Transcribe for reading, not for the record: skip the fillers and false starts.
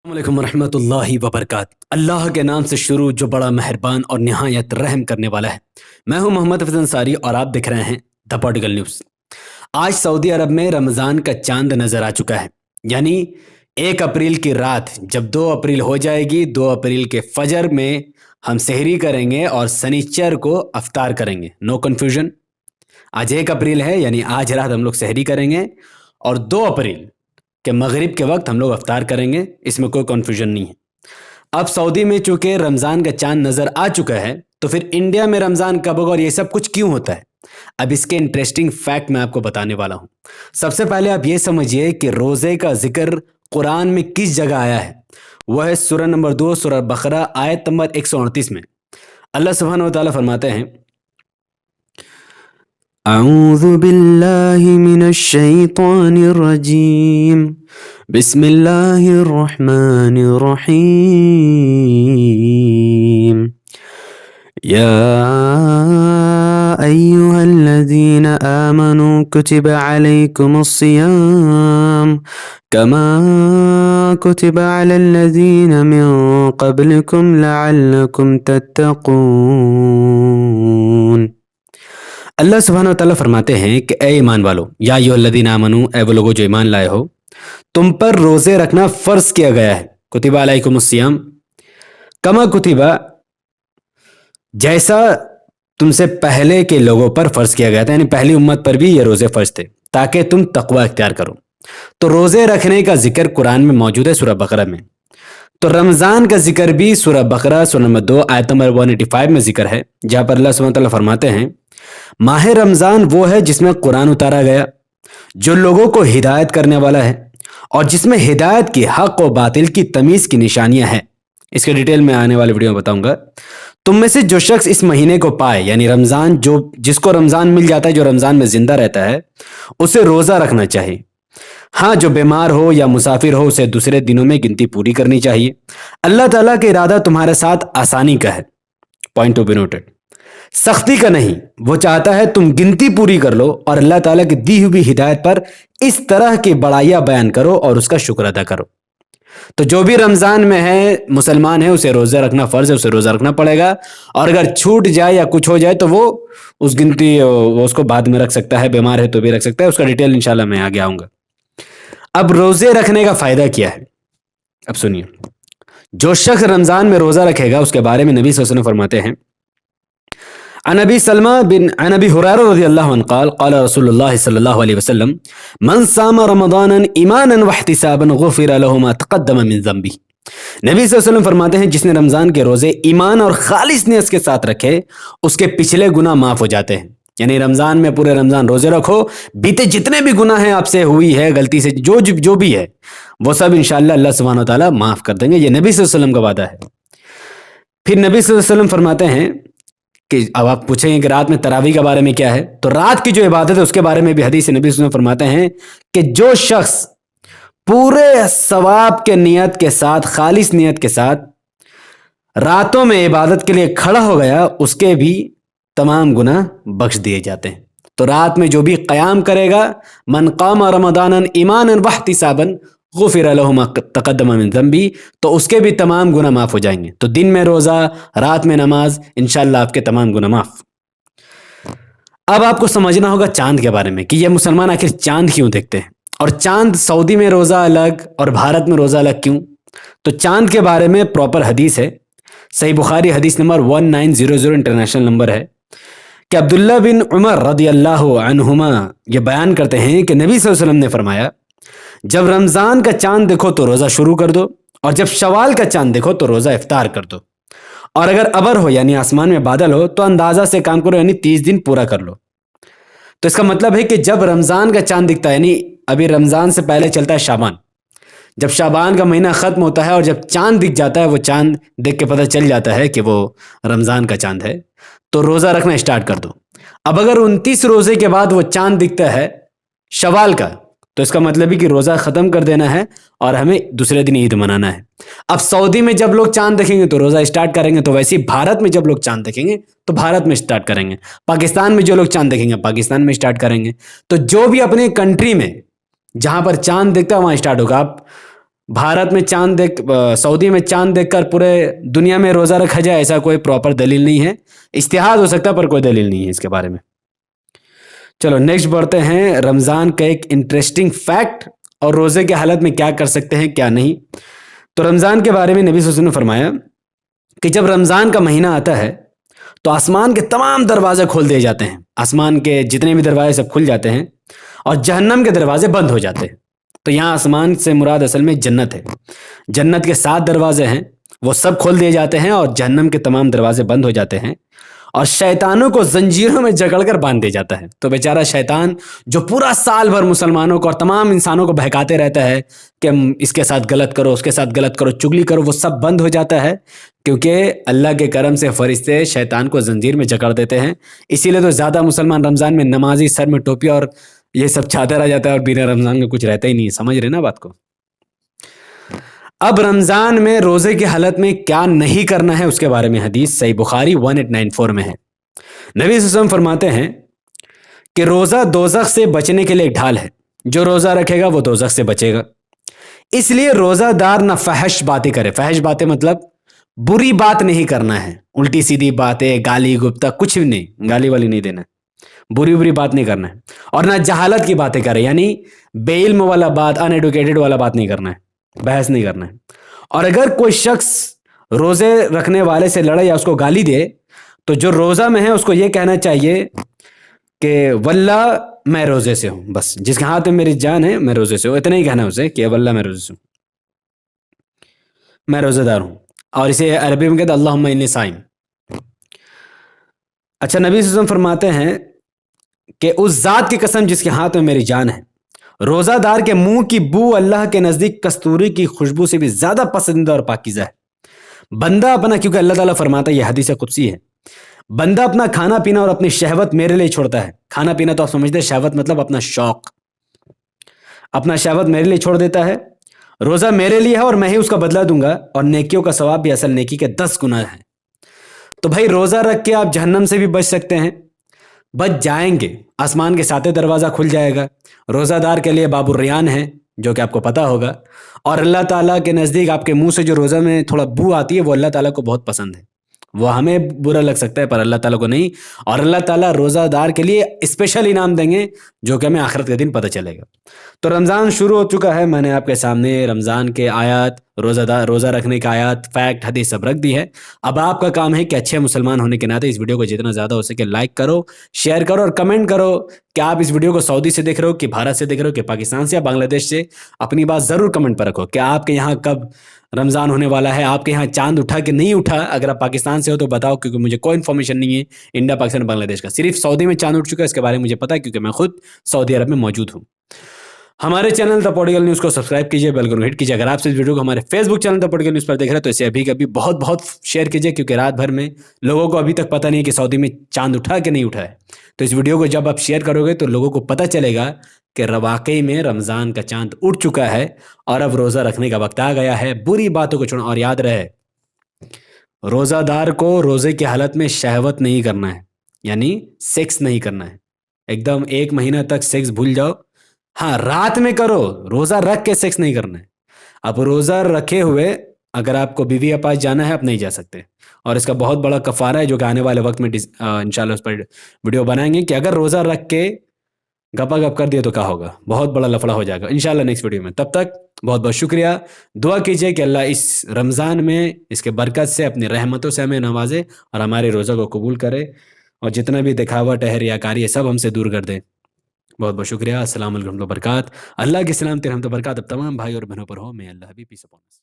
अस्सलामुअलैकुम वरहमतुल्लाहि वबरकात। अल्लाह के नाम से शुरू जो बड़ा मेहरबान और निहायत रहम करने वाला है। मैं हूं मोहम्मद हफीज अंसारी और आप देख रहे हैं द पॉलिटिकल न्यूज़। आज सऊदी अरब में रमज़ान का चांद नज़र आ चुका है, यानी 1 अप्रैल की रात जब 2 अप्रैल हो जाएगी, 2 अप्रैल के फजर में हम सहरी करेंगे और शनिचर को अफ्तार करेंगे। नो कन्फ्यूजन, आज 1 अप्रैल है, यानी आज रात हम लोग सहरी करेंगे और 2 अप्रैल कि मगरिब के वक्त हम लोग अफ्तार करेंगे। इसमें कोई कन्फ्यूजन नहीं है। अब सऊदी में चूंकि रमज़ान का चांद नज़र आ चुका है, तो फिर इंडिया में रमज़ान कब होगा और ये सब कुछ क्यों होता है, अब इसके इंटरेस्टिंग फैक्ट मैं आपको बताने वाला हूँ। सबसे पहले आप ये समझिए कि रोज़े का जिक्र कुरान में किस जगह आया है। वह है सूरह नंबर 2 सूरह बकरा आयत नंबर 138 में। अल्लाह सुब्हानहू व तआला फरमाते हैं, अऊज़ु बिल्लाहि मिनश शैतानिर रजीम, बिस्मिल्लाहिर रहमानिर रहीम, या अय्युहल्लज़ीना आमनू कुतिबा अलैकुमुस्सियाम कमा कुतिबा अलल्लज़ीना मिन क़ब्लिकुम लअल्लकुम तत्तक़ून। अल्लाह सुब्हानहू व तआला फरमाते हैं कि ए ईमान वालो, या अय्युहल्लज़ीना आमनू, ए वो लोगो जो ईमान लाए हो, तुम पर रोजे रखना फर्ज किया गया है। कुतिबा अलैकुमुस्सियाम, कमा कुतिबा, जैसा तुमसे पहले के लोगों पर फर्ज किया गया था, यानी पहली उम्मत पर भी ये रोजे फर्ज थे ताकि तुम तकवा इख्तियार करो। तो रोजे रखने का जिक्र कुरान में मौजूद है सूरह बकरा में। तो रमज़ान का जिक्र भी सूरह बकरा सूरह नंबर 2 आयत नंबर 185 में जिक्र है, जहाँ पर अल्लाह सुब्हानहू व तआला फरमाते हैं, माह रमज़ान वो है जिसमें कुरान उतारा गया, जो लोगों को हिदायत करने वाला है और जिसमें हिदायत की हक और बातिल की तमीज़ की निशानियां हैं। इसके डिटेल में आने वाले वीडियो में बताऊंगा। तुम में से जो शख्स इस महीने को पाए, यानी रमज़ान, जो जिसको रमज़ान मिल जाता है, जो रमज़ान में जिंदा रहता है, उसे रोज़ा रखना चाहिए। हाँ, जो बीमार हो या मुसाफिर हो उसे दूसरे दिनों में गिनती पूरी करनी चाहिए। अल्लाह ताला का इरादा तुम्हारे साथ आसानी का है, पॉइंट टू बी नोटेड, सख्ती का नहीं। वो चाहता है तुम गिनती पूरी कर लो और अल्लाह ताला की दी हुई हिदायत पर इस तरह की बड़ाइयां बयान करो और उसका शुक्र अदा करो। तो जो भी रमज़ान में है, मुसलमान है, उसे रोज़ा रखना फ़र्ज है, उसे रोज़ा रखना पड़ेगा। और अगर छूट जाए या कुछ हो जाए तो वो उस गिनती वो उसको बाद में रख सकता है, बीमार है तो भी रख सकता है। उसका डिटेल इंशाल्लाह मैं आगे आऊँगा। अब रोज़े रखने का फ़ायदा क्या है, अब सुनिए। जो शख्स रमज़ान में रोज़ा रखेगा उसके बारे में नबी सल्लल्लाहु अलैहि वसल्लम फरमाते हैं, अन अबी हुरैरा रज़ियल्लाहु अन्हु क़ाल क़ाल रसूलुल्लाह सल्लल्लाहु अलैहि वसल्लम, मन सामा रमज़ानन ईमानन वहतिसाबन गुफ़िर लहु मा तक़द्दम मिन ज़ंबी। नबी सल्लल्लाहु अलैहि वसल्लम फरमाते हैं, जिसने रमज़ान के रोज़े ईमान और खालिस नियत के साथ रखे, उसके पिछले गुनाह माफ़ हो जाते हैं। यानी रमज़ान में पूरे रमज़ान रोज़े रखो, बीते जितने भी गुनाह हैं आपसे हुई है गलती से, जो भी है, वो सब इंशाअल्लाह अल्लाह सुब्हानहू व तआला माफ़ कर देंगे। ये नबी सल्लल्लाहु अलैहि वसल्लम का वादा है। फिर नबी सल्लल्लाहु अलैहि वसल्लम फरमाते हैं कि अब आप पूछेंगे कि रात में तरावी के बारे में क्या है, तो रात की जो इबादत है उसके बारे में भी हदीस नबी सल्लल्लाहु अलैहि वसल्लम फरमाते हैं कि जो शख्स पूरे सवाब के नियत के साथ, खालिस नियत के साथ रातों में इबादत के लिए खड़ा हो गया, उसके भी तमाम गुनाह बख्श दिए जाते हैं। तो रात में जो भी क़याम करेगा, मन क़ाम रमज़ानन ईमानन वहतिसाबन गुफ़िर लहु मा तक़द्दम मिन ज़ंबी, तो उसके भी तमाम गुनाह माफ़ हो जाएंगे। तो दिन में रोज़ा, रात में नमाज, इंशाअल्लाह आपके तमाम गुनाह माफ़। अब आपको समझना होगा चांद के बारे में कि ये मुसलमान आखिर चांद क्यों देखते हैं, और चांद सऊदी में रोज़ा अलग और भारत में रोज़ा अलग क्यों। तो चांद के बारे में प्रॉपर हदीस है, सही बुखारी हदीस नंबर 1900 इंटरनेशनल नंबर है, कि अब्दुल्ला बिन उमर रदियल्लाहु अन्हुमा ये बयान करते हैं कि नबी सल्लल्लाहु अलैहि वसल्लम ने फरमाया, जब रमज़ान का चांद देखो तो रोज़ा शुरू कर दो, और जब शवाल का चांद देखो तो रोज़ा इफ्तार कर दो, और अगर अबर हो यानी आसमान में बादल हो तो अंदाज़ा से काम करो, यानी 30 दिन पूरा कर लो। तो इसका मतलब है कि जब रमज़ान का चांद दिखता है, यानी अभी रमज़ान से पहले चलता है शाबान, जब शाबान का महीना ख़त्म होता है और जब चांद दिख जाता है, वो चांद देख के पता चल जाता है कि वो रमज़ान का चांद है, तो रोज़ा रखना स्टार्ट कर दो। अब अगर 29 रोज़े के बाद वो चांद दिखता है शवाल का, तो इसका मतलब है कि रोज़ा ख़त्म कर देना है और हमें दूसरे दिन ईद मनाना है। अब सऊदी में जब लोग चांद देखेंगे तो रोज़ा स्टार्ट करेंगे, तो वैसे ही भारत में जब लोग चांद देखेंगे तो भारत में स्टार्ट करेंगे, पाकिस्तान में जो लोग चांद देखेंगे पाकिस्तान में स्टार्ट करेंगे। तो जो भी अपने कंट्री में जहाँ पर चांद दिखता है वहाँ स्टार्ट होगा। आप भारत में चांद देख सऊदी में चांद देखकर पूरे दुनिया में रोज़ा रखा जाए, ऐसा कोई प्रॉपर दलील नहीं है। इज्तिहाद हो सकता है पर कोई दलील नहीं है इसके बारे में। चलो नेक्स्ट बढ़ते हैं, रमज़ान का एक इंटरेस्टिंग फैक्ट और रोज़े की हालत में क्या कर सकते हैं क्या नहीं। तो रमज़ान के बारे में नबी सल्लल्लाहु अलैहि वसल्लम ने फरमाया कि जब रमज़ान का महीना आता है तो आसमान के तमाम दरवाजे खोल दिए जाते हैं, आसमान के जितने भी दरवाजे सब खुल जाते हैं और जहन्नम के दरवाजे बंद हो जाते हैं। तो यहाँ आसमान से मुराद असल में जन्नत है। जन्नत के 7 दरवाजे हैं, वो सब खोल दिए जाते हैं और जहन्नम के तमाम दरवाजे बंद हो जाते हैं और शैतानों को जंजीरों में जकड़कर बांध दिया जाता है। तो बेचारा शैतान जो पूरा साल भर मुसलमानों को और तमाम इंसानों को बहकाते रहता है कि हम इसके साथ गलत करो, उसके साथ गलत करो, चुगली करो, वो सब बंद हो जाता है क्योंकि अल्लाह के करम से फरिश्ते शैतान को जंजीर में जकड़ देते हैं। इसीलिए तो ज़्यादा मुसलमान रमज़ान में नमाजी, सर में टोपी और ये सब चाहता रह जाता है और बिना रमज़ान में कुछ रहता ही नहीं है। समझ रहे ना बात को। अब रमज़ान में रोज़े की हालत में क्या नहीं करना है उसके बारे में हदीस सही बुखारी 1894 में है। नबी सल्लल्लाहु अलैहि वसल्लम फरमाते हैं कि रोज़ा दोज़ख से बचने के लिए एक ढाल है, जो रोज़ा रखेगा वो दोज़ख से बचेगा। इसलिए रोज़ादार ना फहश बातें करे। फहश बातें मतलब बुरी बात नहीं करना है, उल्टी सीधी बातें, गाली गुप्ता कुछ भी नहीं, गाली वाली नहीं देना है, बुरी बुरी बात नहीं करना है। और ना जहालत की बातें करे, यानी बेइल्म वाला बात, अनएडुकेटेड वाला बात नहीं करना है, बहस नहीं करना है। और अगर कोई शख्स रोज़े रखने वाले से लड़े या उसको गाली दे तो जो रोज़ा में है उसको ये कहना चाहिए कि वल्लाह मैं रोज़े से हूँ, बस जिसके हाथ में मेरी जान है मैं रोज़े से हूँ, इतना ही कहना है उसे कि वल्लाह मैं रोज़े से हूँ, मैं रोज़ेदार हूँ। और इसे अरबी में कहते हैं अल्लाहुम्मा इन्नी साइम। अच्छा, नबी सल्लल्लाहु अलैहि वसल्लम फरमाते हैं कि उस ज़ात की कसम जिसके हाथ में मेरी जान है, रोज़ादार के मुंह की बू अल्लाह के नज़दीक कस्तूरी की खुशबू से भी ज़्यादा पसंदीदा और पाकीज़ा है। बंदा अपना, क्योंकि अल्लाह ताला फरमाता है, यह हदीस कुदसी है, बंदा अपना खाना पीना और अपनी शहवत मेरे लिए छोड़ता है। खाना पीना तो आप समझते हैं, शहवत मतलब अपना शौक, अपना शहवत मेरे लिए छोड़ देता है। रोज़ा मेरे लिए है और मैं ही उसका बदला दूंगा और नेकियों का सवाब भी असल नेकी के 10 गुना है। तो भाई रोज़ा रख के आप जहन्नम से भी बच सकते हैं, बच जाएंगे। आसमान के 7वें दरवाज़ा खुल जाएगा। रोज़ादार के लिए बाबुर रियान है, जो कि आपको पता होगा। और अल्लाह ताला के नज़दीक आपके मुंह से जो रोज़ा में थोड़ा बू आती है वो अल्लाह ताला को बहुत पसंद है। वो हमें बुरा लग सकता है पर अल्लाह ताला को नहीं। और अल्लाह ताला रोज़ादार के लिए स्पेशल इनाम देंगे जो कि हमें आखिरत के दिन पता चलेगा। तो रमज़ान शुरू हो चुका है, मैंने आपके सामने रमज़ान के आयत, रोज़ा रखने का आयत, फैक्ट, हदीस सब रख दी है। अब आपका काम है कि अच्छे मुसलमान होने के नाते इस वीडियो को जितना ज़्यादा हो सके लाइक करो, शेयर करो और कमेंट करो कि आप इस वीडियो को सऊदी से देख रहे हो कि भारत से देख रहे हो कि पाकिस्तान से या बांग्लादेश से। अपनी बात ज़रूर कमेंट पर रखो कि आपके यहाँ कब रमज़ान होने वाला है, आपके यहाँ चांद उठा कि नहीं उठा। अगर आप पाकिस्तान से हो तो बताओ, क्योंकि मुझे कोई इन्फॉर्मेशन नहीं है इंडिया, पाकिस्तान, बांग्लादेश का। सिर्फ सऊदी में चांद उठ चुका है इसके बारे में मुझे पता है, क्योंकि मैं खुद सऊदी अरब में मौजूद हूँ। हमारे चैनल द पॉलिटिकल न्यूज़ को सब्सक्राइब कीजिए, बेल को हिट कीजिए। अगर आप इस वीडियो को हमारे Facebook channel the political news पर देख रहे हैं तो इसे अभी कभी बहुत बहुत शेयर कीजिए, क्योंकि रात भर में लोगों को अभी तक पता नहीं है कि सऊदी में चांद उठा कि नहीं उठा है। तो इस वीडियो को जब आप शेयर करोगे तो लोगों को पता चलेगा कि वाकई में रमज़ान का चांद उठ चुका है और अब रोज़ा रखने का वक्त आ गया है। बुरी बातों को छोड़ो। और याद रहे, रोज़ादार को रोज़े की हालत में शहवत नहीं करना है, यानी सेक्स नहीं करना है। एकदम 1 महीना तक सेक्स भूल जाओ। हाँ, रात में करो, रोज़ा रख के सेक्स नहीं करना है। अब रोज़ा रखे हुए अगर आपको बीवी के पास जाना है आप नहीं जा सकते, और इसका बहुत बड़ा कफ़ारा है जो कि आने वाले वक्त में इंशाल्लाह उस पर वीडियो बनाएंगे कि अगर रोज़ा रख के गपा गप कर दिया तो क्या होगा, बहुत बड़ा लफड़ा हो जाएगा इंशाल्लाह नेक्स्ट वीडियो में। तब तक बहुत बहुत शुक्रिया। दुआ कीजिए कि अल्लाह इस रमज़ान में इसके बरकत से अपनी रहमतों से हमें नवाजे और हमारे रोज़ा को कबूल करे और जितना भी दिखावट है, रियाकारी है, सब हमसे दूर कर दे। बहुत बहुत शुक्रिया। अस्सलाम वालेकुम व बरकात। अल्लाह की सलामती रहमत व बरकत अब तमाम भाई और बहनों पर हो। मैं अल्लाह भी पीस अपॉन अस।